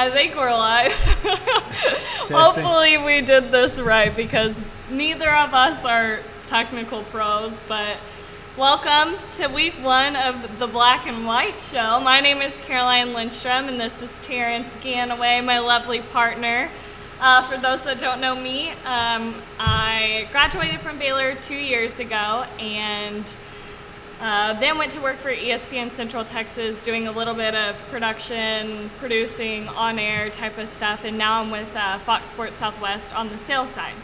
I think we're live. Hopefully we did this right because neither of us are technical pros, but welcome to week 1 of the Black and White Show. My name is Caroline Lindstrom and this is Terrance Ganaway, my lovely partner. For those that don't know me, I graduated from Baylor 2 years ago and then went to work for ESPN Central Texas doing a little bit of production, producing, on-air type of stuff, and now I'm with Fox Sports Southwest on the sales side.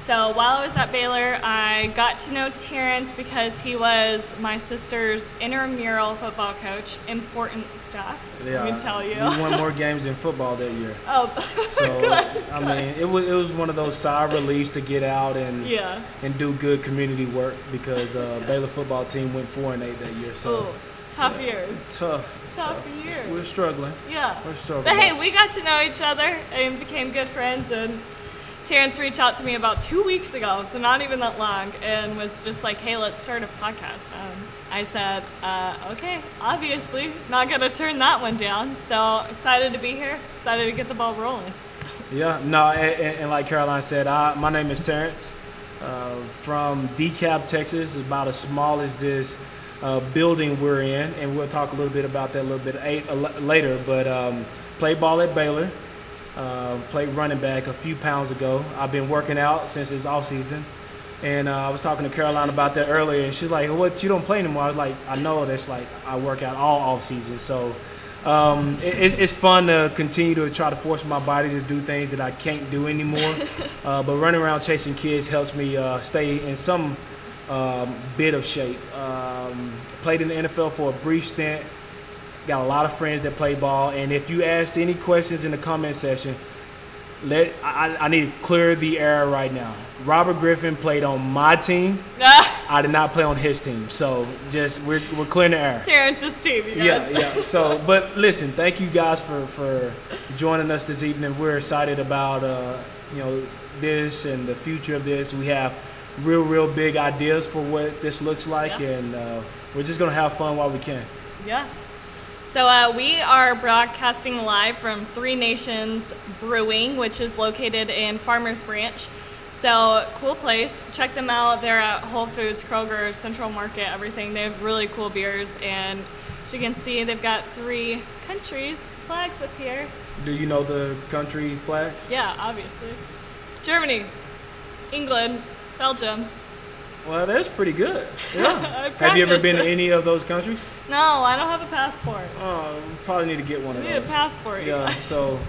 So while I was at Baylor, I got to know Terrance because he was my sister's intramural football coach. Important stuff, let me tell you. We won more games in football that year. Oh, so good. I mean, it was one of those sigh of reliefs to get out and do good community work because Baylor football team went 4-8 that year. So tough years. Tough years. We're struggling. Yeah. We're struggling. But hey, we got to know each other and became good friends, and Terrance reached out to me about 2 weeks ago, so not even that long, and was just like, hey, let's start a podcast. I said, okay, obviously, not going to turn that one down. So excited to be here, excited to get the ball rolling. Yeah, no, and like Caroline said, my name is Terrance from DeKalb, Texas. It's about as small as this building we're in, and we'll talk a little bit about that a little bit later, but played ball at Baylor. Played running back a few pounds ago. I've been working out since it's off season, and I was talking to Caroline about that earlier, and she's like, "What? You don't play anymore?" I was like, "I know that's like I work out all off season, so it's fun to continue to try to force my body to do things that I can't do anymore. But running around chasing kids helps me stay in some bit of shape. Played in the NFL for a brief stint. Got a lot of friends that play ball, and if you ask any questions in the comment section, I need to clear the air right now. Robert Griffin played on my team. I did not play on his team, so just we're clearing the air. Terrance's team, you guys. Yeah. So, but listen, thank you guys for joining us this evening. We're excited about this and the future of this. We have real big ideas for what this looks like, and we're just gonna have fun while we can. Yeah. So we are broadcasting live from Three Nations Brewing, which is located in Farmers Branch. So cool place. Check them out. They're at Whole Foods, Kroger, Central Market, everything. They have really cool beers, and as you can see, they've got 3 countries flags up here. Do you know the country flags? Yeah, obviously. Germany, England, Belgium. Well, that's pretty good. Yeah. Have you ever been to any of those countries? No, I don't have a passport. Oh, we probably need to get one of those. I need a passport. Yeah. So,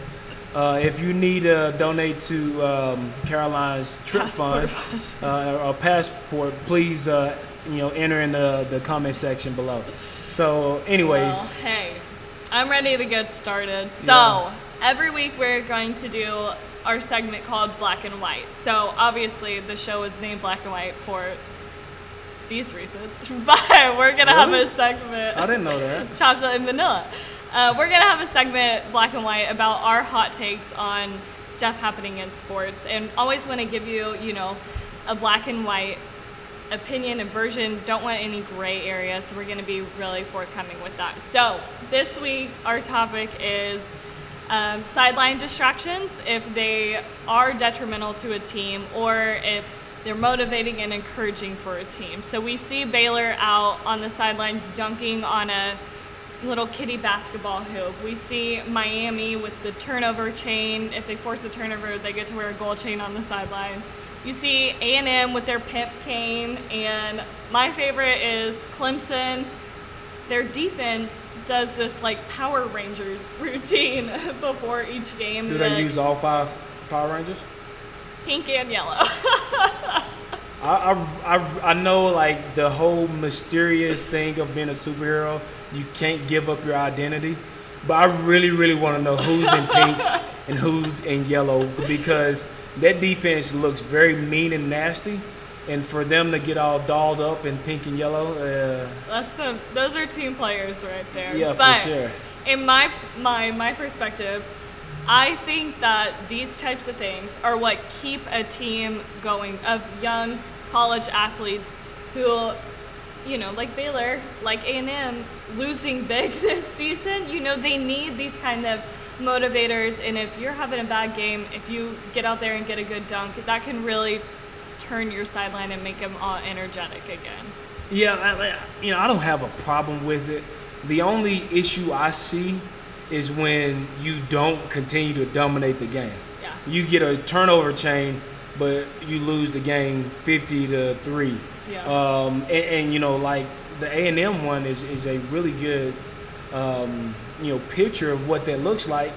if you need to donate to Caroline's trip fund, a passport, please, enter in the comment section below. So, anyways. Well, hey, I'm ready to get started. So, every week we're going to do our segment called Black and White. So obviously the show is named Black and White for these reasons, but we're gonna have a segment. I didn't know that. Chocolate and vanilla. We're gonna have a segment, Black and White, about our hot takes on stuff happening in sports, and always want to give you, a black and white opinion and version. Don't want any gray areas, so we're gonna be really forthcoming with that. So this week our topic is sideline distractions, if they are detrimental to a team or if they're motivating and encouraging for a team. So we see Baylor out on the sidelines dunking on a little kiddie basketball hoop. We see Miami with the turnover chain. If they force a turnover, they get to wear a gold chain on the sideline. You see A&M with their pimp cane, and my favorite is Clemson. Their defense does this like Power Rangers routine before each game. Do they use all 5 Power Rangers? Pink and yellow. I know, like, the whole mysterious thing of being a superhero, you can't give up your identity, but I really want to know who's in pink and who's in yellow, because that defense looks very mean and nasty. And for them to get all dolled up in pink and yellow, those are team players right there. Yeah, but for sure. In my perspective, I think that these types of things are what keep a team going, of young college athletes who, like Baylor, like A&M, losing big this season. They need these kind of motivators. And if you're having a bad game, if you get out there and get a good dunk, that can really turn your sideline and make them all energetic again. Yeah, I don't have a problem with it. The only issue I see is when you don't continue to dominate the game. Yeah. You get a turnover chain, but you lose the game 50-3. Yeah. And like the A&M one is a really good picture of what that looks like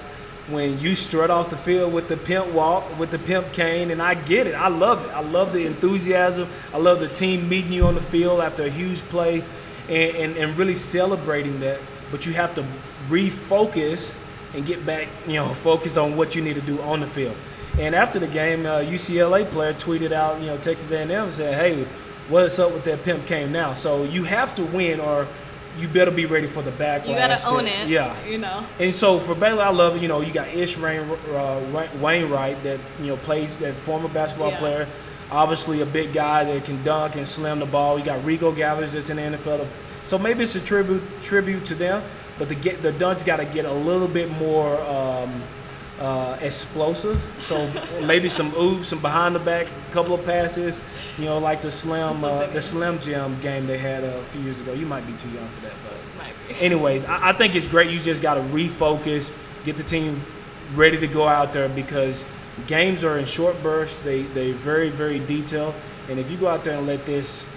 when you strut off the field with the pimp walk, with the pimp cane, and I get it. I love it. I love the enthusiasm. I love the team meeting you on the field after a huge play and really celebrating that. But you have to refocus and get back, focus on what you need to do on the field. And after the game, UCLA player tweeted out, Texas A&M and said, hey, what's up with that pimp cane now? So you have to win or you better be ready for the backlash. You got to own it. Yeah. And so for Baylor, I love it. You got Ish Wainwright that, plays, that former basketball player. Obviously a big guy that can dunk and slam the ball. You got Rico Gathers that's in the NFL. So maybe it's a tribute to them. But the dunks got to get a little bit more explosive. So maybe some oops, some behind the back, couple of passes. Like the Slim Jim game they had a few years ago. You might be too young for that, but anyways, I think it's great. You just got to refocus, get the team ready to go out there because games are in short bursts. They very, very detailed, and if you go out there and let this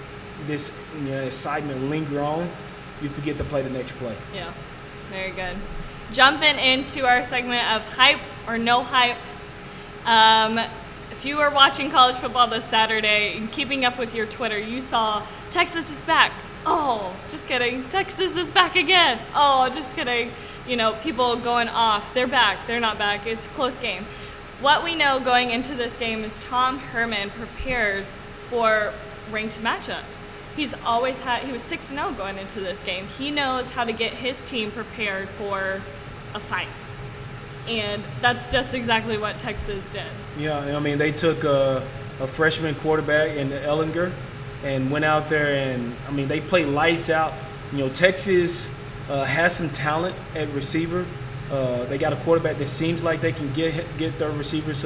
excitement linger on, you forget to play the next play. Yeah, very good. Jumping into our segment of hype or no hype. If you were watching college football this Saturday and keeping up with your Twitter, you saw Texas is back. Oh, just kidding. Texas is back again. Oh, just kidding. People going off. They're back. They're not back. It's a close game. What we know going into this game is Tom Herman prepares for ranked matchups. He was 6-0 going into this game. He knows how to get his team prepared for a fight. And that's just exactly what Texas did. Yeah, they took a freshman quarterback in Ellinger and went out there and, they played lights out. Texas has some talent at receiver. They got a quarterback that seems like they can get their receivers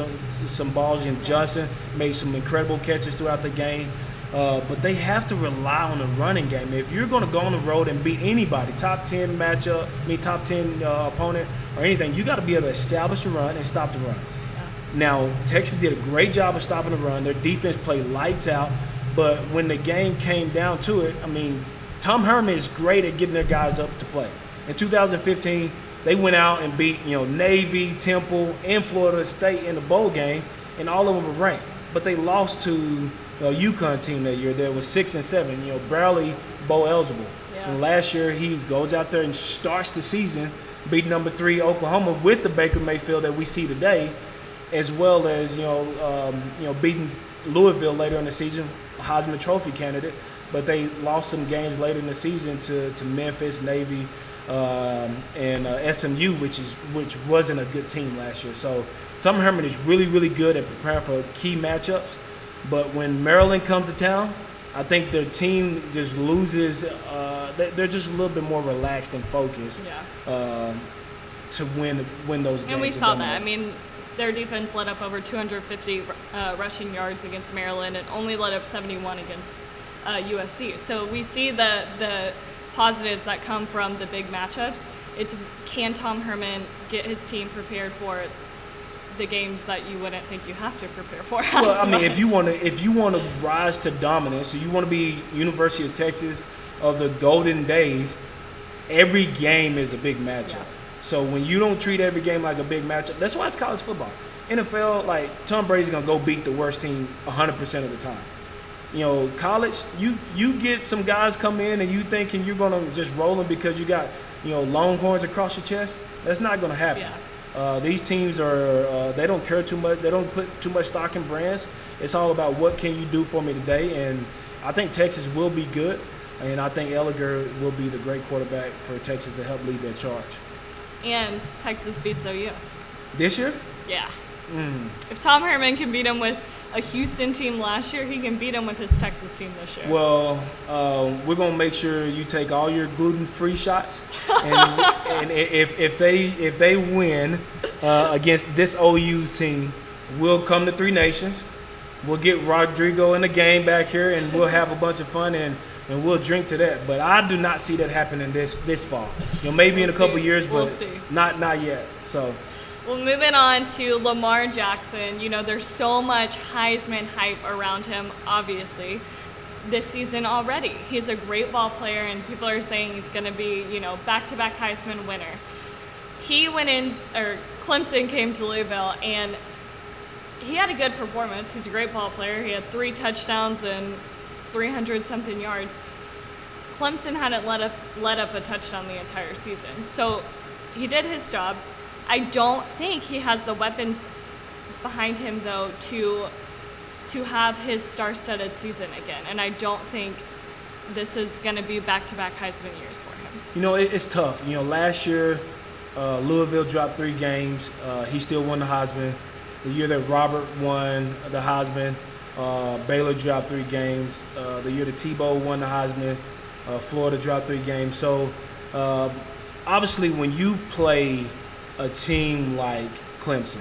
some balls. And Johnson made some incredible catches throughout the game. But they have to rely on the running game. If you're going to go on the road and beat anybody, top 10 matchup, top 10 opponent or anything, you got to be able to establish the run and stop the run. Yeah. Now, Texas did a great job of stopping the run. Their defense played lights out. But when the game came down to it, Tom Herman is great at getting their guys up to play. In 2015, they went out and beat Navy, Temple, and Florida State in the bowl game, and all of them were ranked. But they lost to a UConn team that year that was 6-7, barely bowl eligible. Yeah. And last year he goes out there and starts the season beating number 3 Oklahoma with the Baker Mayfield that we see today, as well as beating Louisville later in the season, Heisman Trophy candidate. But they lost some games later in the season to Memphis, Navy, and SMU, which wasn't a good team last year. So Tom Herman is really, really good at preparing for key matchups. But when Maryland comes to town, I think their team just loses. They're just a little bit more relaxed and focused to win those games. And we saw that. Their defense let up over 250 rushing yards against Maryland and only let up 71 against USC. So we see the positives that come from the big matchups. Can Tom Herman get his team prepared for the games that you wouldn't think you have to prepare for? Well, if you want to rise to dominance, so you want to be University of Texas of the golden days, every game is a big matchup. Yeah. So when you don't treat every game like a big matchup, that's why it's college football. NFL, like Tom Brady's gonna go beat the worst team 100% of the time. College, you get some guys come in and you thinking you're gonna just roll them because you got Longhorns across your chest. That's not gonna happen. Yeah. These teams they don't care too much. They don't put too much stock in brands. It's all about what can you do for me today. And I think Texas will be good. And I think Ellinger will be the great quarterback for Texas to help lead that charge. And Texas beats OU. This year? Yeah. If Tom Herman can beat him with a Houston team last year, he can beat them with his Texas team this year. Well, we're gonna make sure you take all your gluten-free shots, and if they win against this OU's team, we'll come to Three Nations. We'll get Rodrigo in the game back here, and we'll have a bunch of fun and we'll drink to that. But I do not see that happening this fall. Maybe in a couple years, but not yet. So. Well, moving on to Lamar Jackson, there's so much Heisman hype around him, obviously, this season already. He's a great ball player, and people are saying he's going to be, back-to-back Heisman winner. Clemson came to Louisville, and he had a good performance. He's a great ball player. He had 3 touchdowns and 300-something yards. Clemson hadn't let up a touchdown the entire season. So he did his job. I don't think he has the weapons behind him, though, to have his star-studded season again. And I don't think this is going to be back-to-back Heisman years for him. It's tough. Last year, Louisville dropped 3 games. He still won the Heisman. The year that Robert won the Heisman, Baylor dropped 3 games. The year that Tebow won the Heisman, Florida dropped 3 games. So, obviously, when you play a team like Clemson,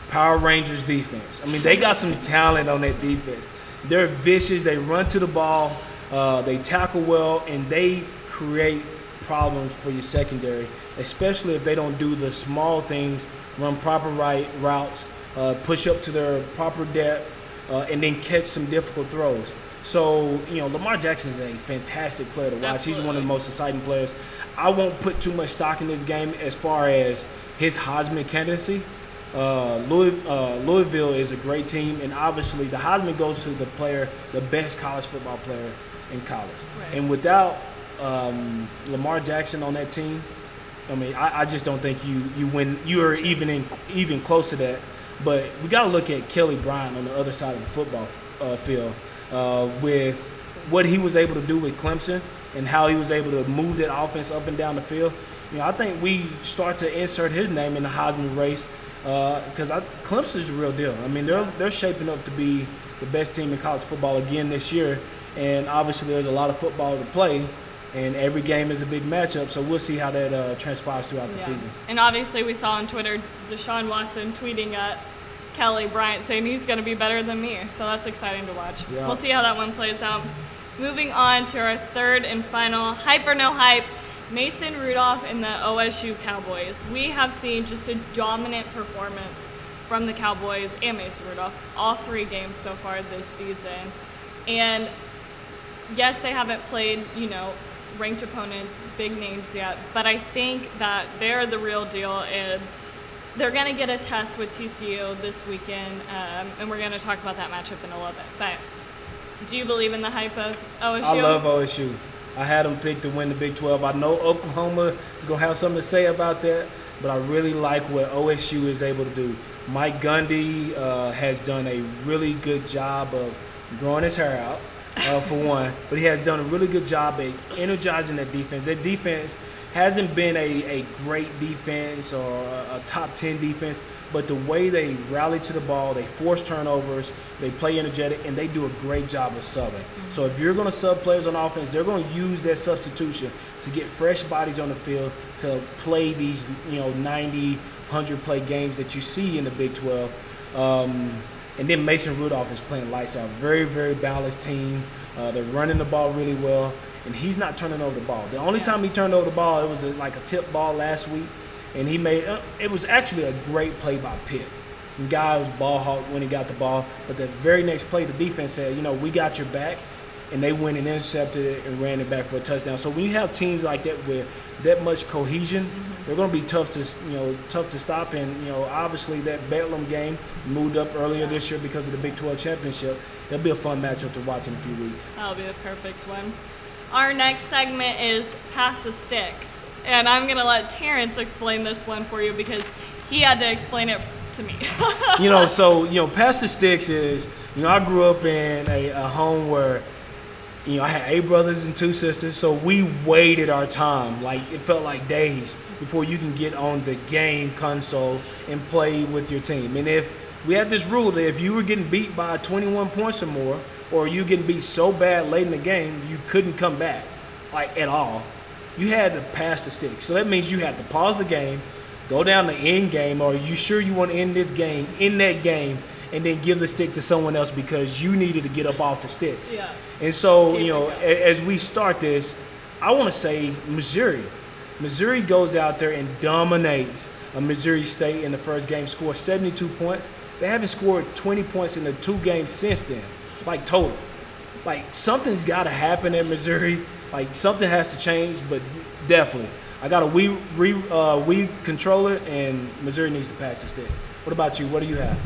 Power Rangers defense. They got some talent on that defense. They're vicious. They run to the ball. They tackle well, and they create problems for your secondary, especially if they don't do the small things, run proper routes, push up to their proper depth, and then catch some difficult throws. So, Lamar Jackson is a fantastic player to watch. Absolutely. He's one of the most exciting players. I won't put too much stock in this game as far as his Heisman candidacy. Louisville is a great team, and obviously the Heisman goes to the best college football player in college. Right. And without Lamar Jackson on that team, I just don't think you win. You are even close to that. But we got to look at Kelly Bryant on the other side of the football field with what he was able to do with Clemson and how he was able to move that offense up and down the field. I think we start to insert his name in the Heisman race because Clemson is the real deal. They're shaping up to be the best team in college football again this year, and obviously there's a lot of football to play, and every game is a big matchup, so we'll see how that transpires throughout the season. And obviously we saw on Twitter Deshaun Watson tweeting at Kelly Bryant saying he's going to be better than me, so that's exciting to watch. Yeah. We'll see how that one plays out. Moving on to our third and final hype or no hype, Mason Rudolph and the OSU Cowboys. We have seen just a dominant performance from the Cowboys and Mason Rudolph all 3 games so far this season. And yes, they haven't played, ranked opponents, big names yet, but I think that they're the real deal, and they're going to get a test with TCU this weekend, and we're going to talk about that matchup in a little bit. But do you believe in the hype of OSU? I love OSU. I had them picked to win the Big 12. I know Oklahoma is going to have something to say about that, but I really like what OSU is able to do. Mike Gundy has done a really good job of growing his hair out, for one, but he has done a really good job at energizing that defense. That defense hasn't been a great defense or a top 10 defense, but the way they rally to the ball, they force turnovers, they play energetic, and they do a great job of subbing. Mm-hmm. So if you're going to sub players on offense, they're going to use that substitution to get fresh bodies on the field to play these 90, 100-play games that you see in the Big 12. And then Mason Rudolph is playing lights out. Very, very balanced team. They're running the ball really well, and he's not turning over the ball. The only time he turned over the ball, it was like a tip ball last week. And he made it was actually a great play by Pitt. The guy was ball hawk when he got the ball, but the very next play, the defense said, we got your back, and they went and intercepted it and ran it back for a touchdown. So when you have teams like that with that much cohesion, they're going to be tough to stop. And obviously that Bedlam game moved up earlier this year because of the Big 12 championship. It'll be a fun matchup to watch in a few weeks. That'll be the perfect one. Our next segment is Pass the Sticks. And I'm going to let Terrance explain this one for you because he had to explain it to me. So Pass the Sticks is, I grew up in a home where I had 8 brothers and 2 sisters, so we waited our time. Like, it felt like days before you can get on the game console and play with your team. And if we had this rule that if you were getting beat by 21 points or more, or you getting beat so bad late in the game, you couldn't come back, like, at all. You had to pass the stick. So that means you had to pause the game, go down the end game, or are you sure you want to end this game in that game, and then give the stick to someone else because you needed to get up off the sticks. Yeah. And so, as we start this, I want to say Missouri. Missouri goes out there and dominates Missouri State in the first game, scores 72 points. They haven't scored 20 points in the 2 games since then, like total. Like, something's got to happen at Missouri. Like, something has to change, but definitely. I got a Wii controller, and Missouri needs to pass the stick. What about you? What do you have?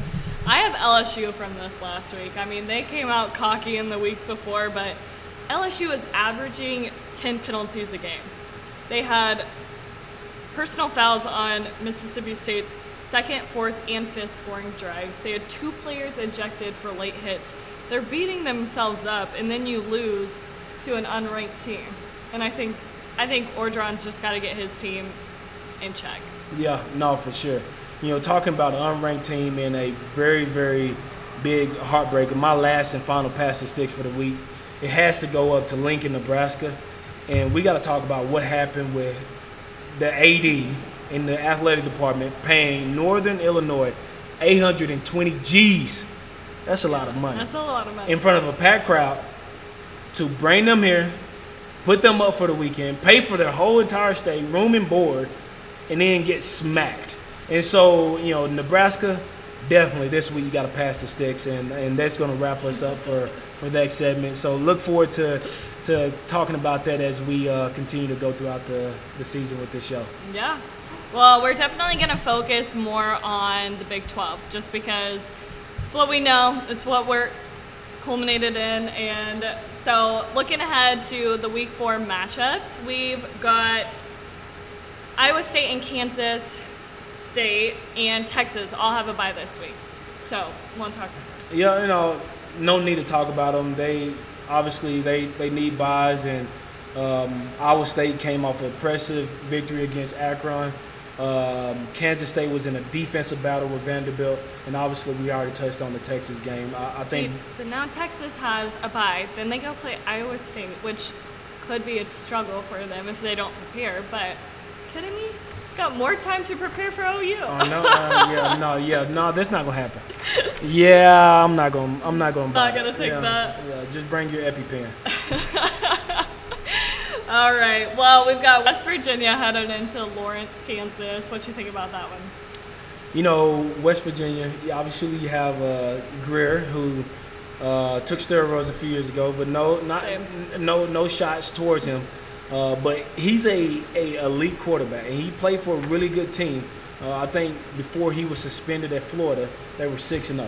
I have LSU from this last week. I mean, they came out cocky in the weeks before, but LSU is averaging 10 penalties a game. They had personal fouls on Mississippi State's 2nd, 4th, and 5th scoring drives. They had 2 players ejected for late hits. They're beating themselves up, and then you lose to an unranked team. And I think Orgeron's just got to get his team in check. Yeah, no, for sure. Talking about an unranked team and a very, very big heartbreaker, my last and final pass the sticks for the week, it has to go up to Lincoln, Nebraska. And we got to talk about what happened with the AD in the athletic department paying Northern Illinois 820 G's. That's a lot of money. That's a lot of money. In front of a packed crowd to bring them here, put them up for the weekend, pay for their whole entire stay, room and board, and then get smacked. And so, Nebraska, definitely this week you got to pass the sticks, and that's going to wrap us up for that segment. So look forward to talking about that as we continue to go throughout the season with this show. Yeah. Well, we're definitely going to focus more on the Big 12 just because it's what we know. It's what we're culminated in. And so looking ahead to the Week 4 matchups, we've got Iowa State and Kansas State and Texas all have a bye this week. So, want to talk about that? Yeah, no need to talk about them. They obviously they need byes, and Iowa State came off an impressive victory against Akron. Kansas State was in a defensive battle with Vanderbilt, and obviously we already touched on the Texas game. I think. But now Texas has a bye. Then they go play Iowa State, which could be a struggle for them if they don't prepare. But kidding me? Got more time to prepare for OU. No, that's not gonna happen. Yeah, I'm not gonna. Not gonna take that. Yeah, just bring your EpiPen. All right. Well, we've got West Virginia headed into Lawrence, Kansas. What you think about that one? West Virginia. Obviously, you have Greer, who took steroids a few years ago, but no shots towards him. But he's a elite quarterback, and he played for a really good team. I think before he was suspended at Florida, they were 6-0.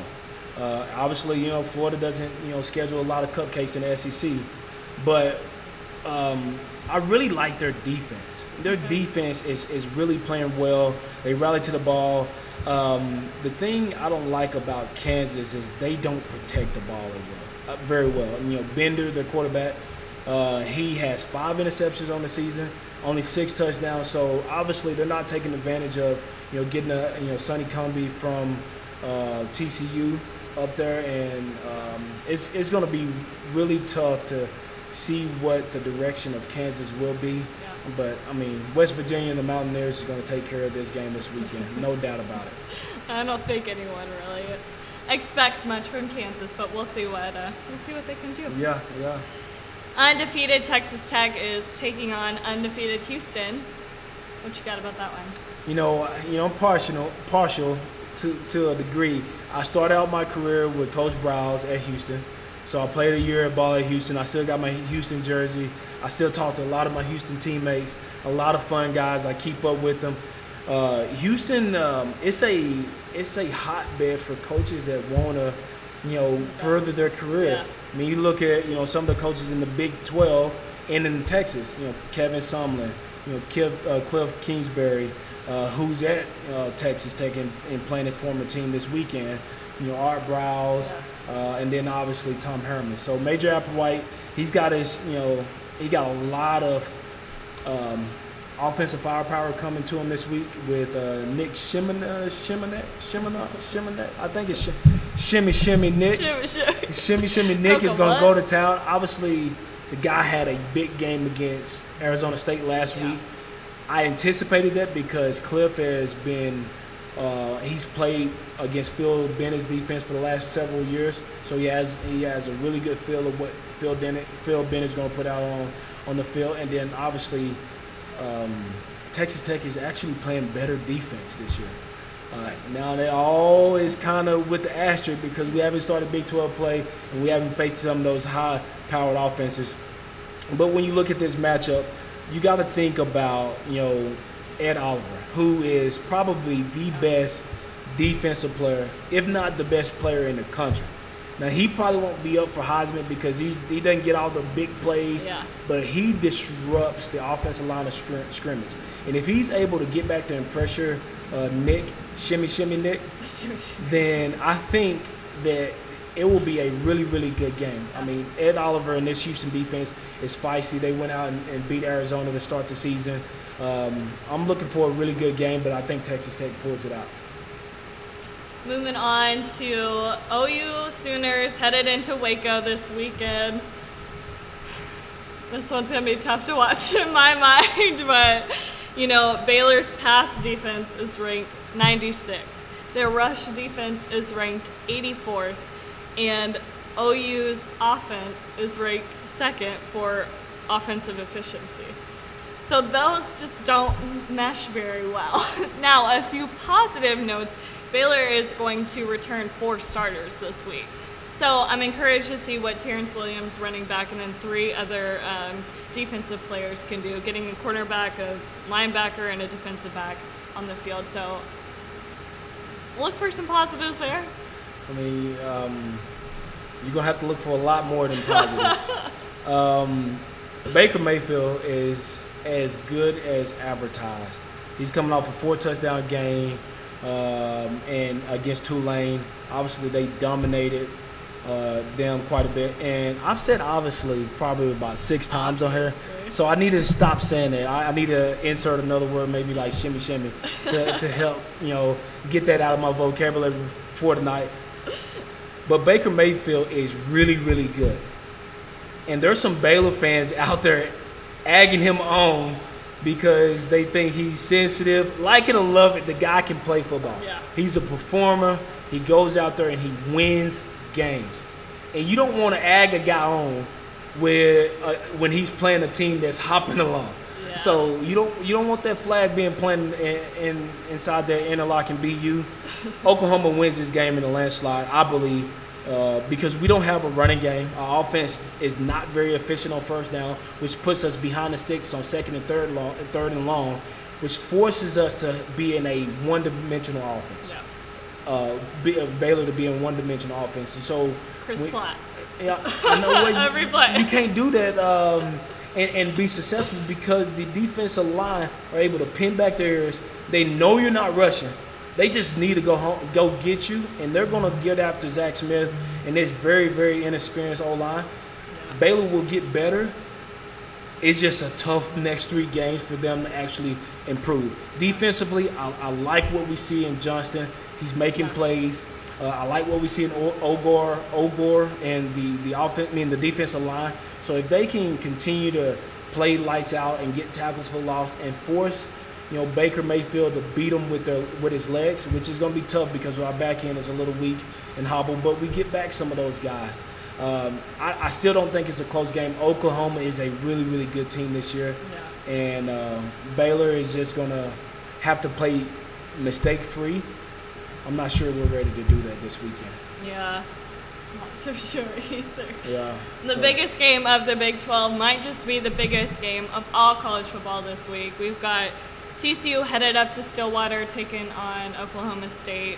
Obviously, Florida doesn't schedule a lot of cupcakes in the SEC, but I really like their defense. Their defense is really playing well. They rally to the ball. The thing I don't like about Kansas is they don't protect the ball very well. Bender, their quarterback. He has 5 interceptions on the season, only 6 touchdowns. So obviously they're not taking advantage of getting Sonny Cumbie from TCU up there, and it's going to be really tough to see what the direction of Kansas will be. Yeah. But I mean, West Virginia and the Mountaineers is going to take care of this game this weekend, no doubt about it. I don't think anyone really expects much from Kansas, but we'll see what they can do. Yeah. Undefeated Texas Tech is taking on undefeated Houston. What you got about that one? I'm partial to a degree. I started out my career with Coach Browse at Houston. So I played a year of ball at Houston. I still got my Houston jersey. I still talk to a lot of my Houston teammates, a lot of fun guys. I keep up with them. Houston, it's a hotbed for coaches that want to, further their career. Yeah. I mean, you look at, some of the coaches in the Big 12 and in Texas, Kevin Sumlin, Cliff Kingsbury, who's at Texas Tech and playing his former team this weekend. Art Browse, and then obviously Tom Herman. So Major Applewhite, he's got he got a lot of offensive firepower coming to him this week with Nick Shimonette. I think it's Shimmy Nick. Shimmy Nick is going to go to town. Obviously, the guy had a big game against Arizona State last week. I anticipated that because Cliff has been he's played against Phil Bennett's defense for the last several years, so he has a really good feel of what Phil Bennett's going to put out on the field. And then obviously Texas Tech is actually playing better defense this year. Now that all is kind of with the asterisk because we haven't started Big 12 play and we haven't faced some of those high-powered offenses. But when you look at this matchup, you got to think about Ed Oliver, who is probably the best defensive player, if not the best player in the country. Now, he probably won't be up for Heisman because he doesn't get all the big plays, but he disrupts the offensive line of scrimmage. And if he's able to get back there and pressure Nick, Shimmy Nick, then I think that it will be a really, really good game. I mean, Ed Oliver and this Houston defense is feisty. They went out and beat Arizona to start the season. I'm looking for a really good game, but I think Texas Tech pulls it out. Moving on to OU Sooners headed into Waco this weekend. This one's going to be tough to watch in my mind, but, Baylor's pass defense is ranked 96th. Their rush defense is ranked 84th, and OU's offense is ranked 2nd for offensive efficiency. So those just don't mesh very well. Now, a few positive notes. Baylor is going to return 4 starters this week. So I'm encouraged to see what Terrance Williams, running back, and then 3 other defensive players can do, getting a cornerback, a linebacker, and a defensive back on the field. So look for some positives there. I mean, you're going to have to look for a lot more than positives. Baker Mayfield is as good as advertised. He's coming off a 4-touchdown game. And against Tulane, obviously they dominated them quite a bit. And I've said obviously probably about 6 times on here, so I need to stop saying that. I need to insert another word, maybe like shimmy to help get that out of my vocabulary for tonight. But Baker Mayfield is really, really good, and there's some Baylor fans out there egging him on because they think he's sensitive. Like it or love it, the guy can play football. Yeah. He's a performer. He goes out there and he wins games. And you don't want to ag a guy on when he's playing a team that's hopping along. Yeah. So you don't want that flag being planted inside their interlocking BU. Oklahoma wins this game in a landslide, I believe. Because we don't have a running game. Our offense is not very efficient on first down, which puts us behind the sticks on second and third and long, which forces us to be in a one-dimensional offense. Yeah. Baylor to be in one-dimensional offense. And so Chris Platt. Yeah, I know every play. You can't do that and be successful because the defensive line are able to pin back their ears. They know you're not rushing. They just need to go get you, and they're going to get after Zach Smith and this very, very inexperienced O-line. Yeah. Baylor will get better. It's just a tough next 3 games for them to actually improve. Defensively, I like what we see in Johnston. He's making plays. I like what we see in Ogor and the offense, the defensive line. So if they can continue to play lights out and get tackles for loss and force Baker Mayfield to beat him with his legs, which is going to be tough because our back end is a little weak and hobbled, but we get back some of those guys. I still don't think it's a close game. Oklahoma is a really, really good team this year, and Baylor is just going to have to play mistake-free. I'm not sure we're ready to do that this weekend. Yeah. Not so sure either. Yeah. The biggest game of the Big 12 might just be the biggest game of all college football this week. We've got TCU headed up to Stillwater, taking on Oklahoma State.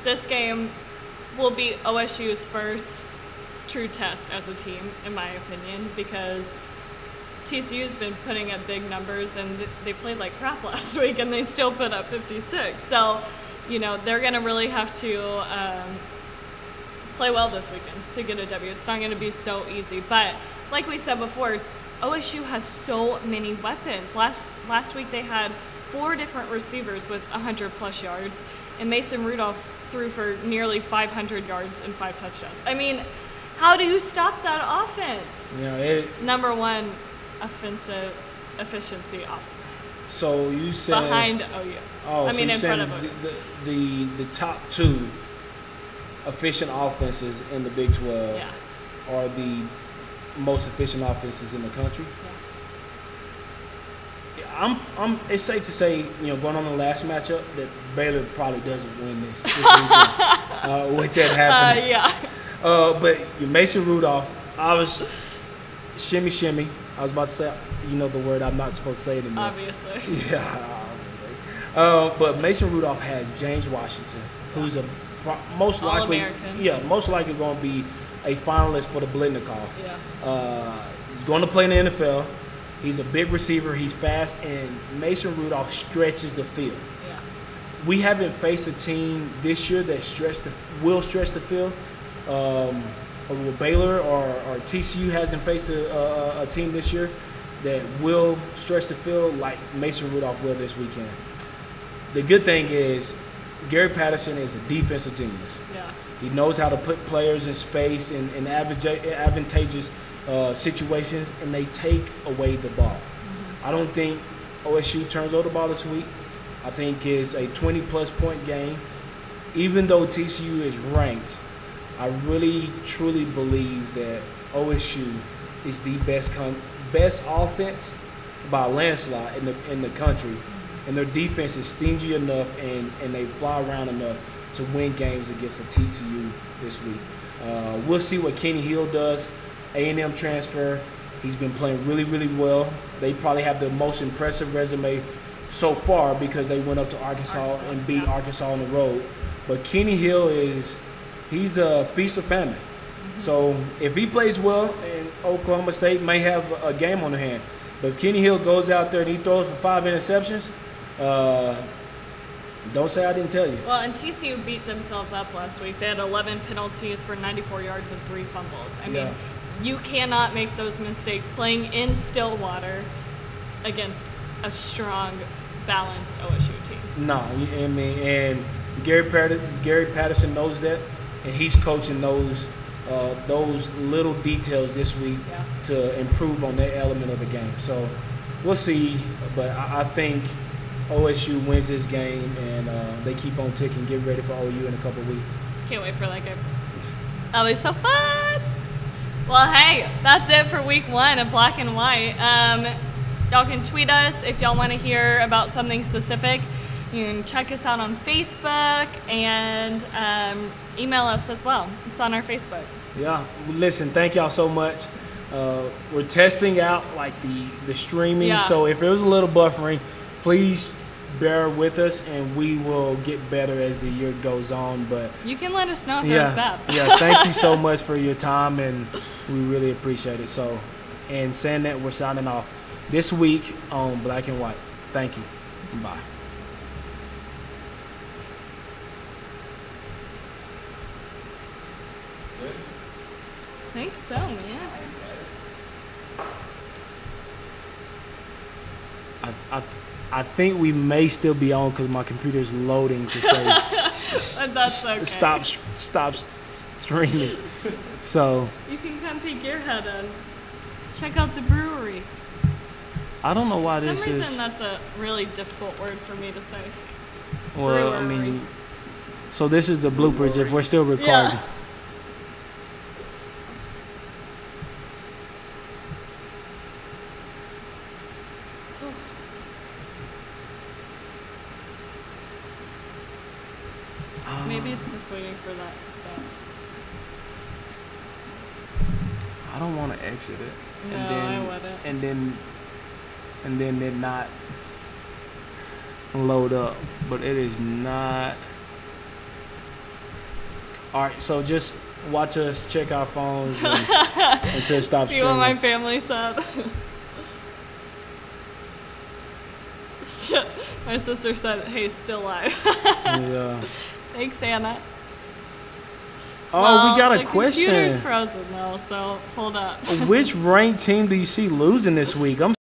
This game will be OSU's first true test as a team, in my opinion, because TCU's been putting up big numbers, and they played like crap last week, and they still put up 56. So, you know, they're going to really have to play well this weekend to get a W. It's not going to be so easy. But like we said before, OSU has so many weapons. Last week they had 4 different receivers with 100-plus yards, and Mason Rudolph threw for nearly 500 yards and 5 touchdowns. I mean, how do you stop that offense? Number one, offensive efficiency offense. So you said behind OU. Oh, I so mean, you in front of OU. The top 2 efficient offenses in the Big 12 are the most efficient offenses in the country. It's safe to say, you know, going on the last matchup, that Baylor probably doesn't win this weekend with that happening. But Mason Rudolph, I was shimmy. I was about to say, you know, the word I'm not supposed to say anymore. Obviously. Yeah. But Mason Rudolph has James Washington, who's most likely going to be a finalist for the Blitnikoff. He's going to play in the NFL. He's a big receiver. He's fast, and Mason Rudolph stretches the field. We haven't faced a team this year that will stretch the field. Baylor or TCU hasn't faced a team this year that will stretch the field like Mason Rudolph will this weekend. The good thing is Gary Patterson is a defensive genius. He knows how to put players in space in advantageous situations, and they take away the ball. I don't think OSU turns over the ball this week. I think it's a 20-plus point game. Even though TCU is ranked, I really, truly believe that OSU is the best offense by a landslide in the country, and their defense is stingy enough and they fly around enough to win games against a TCU this week. We'll see what Kenny Hill does. A&M transfer. He's been playing really, really well. They probably have the most impressive resume so far because they went up to Arkansas and beat Arkansas on the road. But Kenny Hill he's a feast or famine. So if he plays well, and Oklahoma State may have a game on their hand. But if Kenny Hill goes out there and he throws for 5 interceptions, don't say I didn't tell you. Well, and TCU beat themselves up last week. They had 11 penalties for 94 yards and 3 fumbles. I mean, you cannot make those mistakes playing in Stillwater against a strong, balanced OSU team. No, I mean, and Gary Patterson knows that, and he's coaching those little details this week to improve on that element of the game. So we'll see, but I think OSU wins this game, and they keep on ticking. Get ready for OU in a couple of weeks. Can't wait for that game. That'll be so fun. Well, hey, that's it for week 1 of Black and White. Y'all can tweet us if y'all want to hear about something specific. You can check us out on Facebook and email us as well. It's on our Facebook. Yeah. Listen, thank y'all so much. We're testing out like the streaming, so if there was a little buffering, please bear with us, and we will get better as the year goes on. But you can let us know if it was bad. Thank you so much for your time, and we really appreciate it. So, and saying that, we're signing off this week on Black and White. Thank you. Bye. I think so, man. I think we may still be on because my computer's loading to say That's okay. stop streaming. So you can come peek your head in. Check out the brewery. I don't know why this is. For some reason, that's a really difficult word for me to say. Well, brewery. I mean, so this is the bloopers if we're still recording. Yeah. Maybe it's just waiting for that to stop. I don't want to exit it. No, I wouldn't. And then it not load up. But it is not. Alright, so just watch us check our phones until it stops See streaming. what my family said. My sister said, "Hey, still live." Yeah. Thanks, Anna. Oh, well, we got a the question. Computer's frozen though, so hold up. Which ranked team do you see losing this week? I'm